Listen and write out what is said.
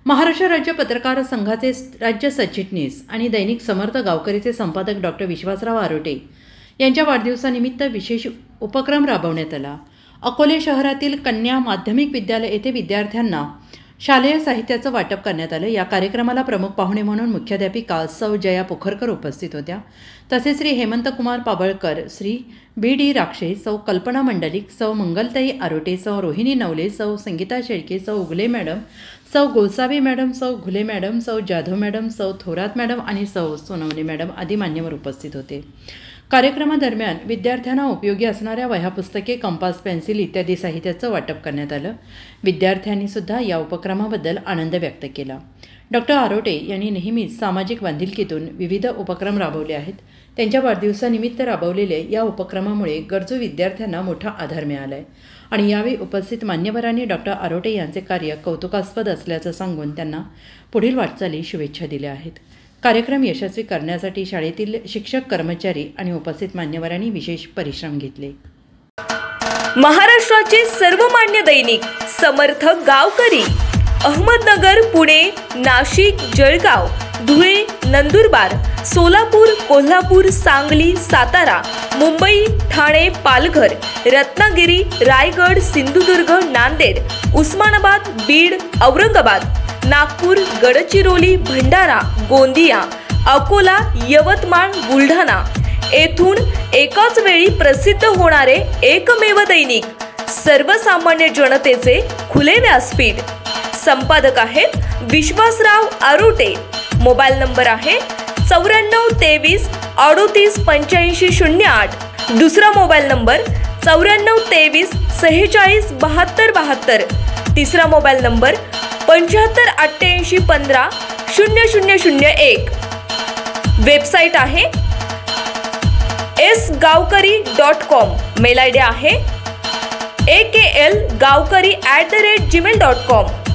महाराष्ट्र राज्य पत्रकार संघाचे राज्य सरचिटणीस आणि दैनिक समर्थ गावकरीचे संपादक डॉक्टर विश्वासराव आरोटे यांच्या वाढदिवसानिमित्त विशेष उपक्रम राबवण्यात आला। अकोले शहरातील कन्या माध्यमिक विद्यालय येथे विद्यार्थ्यांना शालेय साहित्याचं वाटप करण्यात आलं। या कार्यक्रमाला प्रमुख पाहुणे म्हणून मुख्याध्यापिका सौ जया पोखरकर उपस्थित होत्या। तसेच श्री हेमंत कुमार पाबळकर, श्री बी.डी. राक्षे, सौ कल्पना मंडलिक, सौ मंगलताई आरोटे, सौ रोहिणी नवले, सौ संगीता शेळके, सौ उगले मॅडम, सौ गोसावी मॅडम, सौ घुले मॅडम, सौ जाधव मॅडम, सौ थोरात मॅडम आणि सौ सोनवणे मॅडम आदी मान्यवर उपस्थित होते। कार्यक्रमादरम्यान विद्यार्थ्यांना उपयोगी असणाऱ्या वह्यापुस्तके, कंपास, पेन्सिल इत्यादी साहित्याचं वाटप करण्यात आलं। विद्यार्थ्यांनी सुद्धा या उपक्रमाबद्दल आनंद व्यक्त केला। डॉक्टर आरोटे यांनी नेहमीच सामाजिक बांधिलकीतून विविध उपक्रम राबवले आहेत। त्यांच्या वाढदिवसानिमित्त राबवलेल्या या उपक्रमामुळे गरजू विद्यार्थ्यांना मोठा आधार मिळाला आहे आणि यावेळी उपस्थित मान्यवरांनी डॉक्टर आरोटे यांचे कार्य कौतुकास्पद असल्याचं सांगून त्यांना पुढील वाटचाली शुभेच्छा दिल्या आहेत। कार्यक्रम यशस्वी करण्यासाठी शाळेतील शिक्षक, कर्मचारी आणि उपस्थित मान्यवरांनी विशेष परिश्रम घेतले। महाराष्ट्राचे सर्वमान्य दैनिक समर्थ गावकरी अहमदनगर, पुणे, नाशिक, जळगाव, धुळे, नंदुरबार, सोलापूर, कोल्हापूर, सांगली, सातारा, मुंबई, ठाणे, पालघर, रत्नागिरी, रायगड, सिंधुदुर्ग, नांदेड, उस्मानाबाद, बीड, औरंगाबाद, नागपूर, गडचिरोली, भंडारा, गोंदिया, अकोला, यवतमाळ, बुलढाणा येथून एकाच वेळी प्रसिद्ध होणारे एकमेव दैनिक, सर्वसामान्य जनतेचे खुले व्यासपीठ। संपादक आहेत विश्वासराव आरोटे। मोबाईल नंबर आहे 9423 38 85 08। दुसरा मोबाईल नंबर 9423 46 72 72। तिसरा मोबाईल नंबर 75 88 15 0001। वेबसाईट आहे sgavkari.com। मेल आयडी आहे aklgavkari@gmail.com।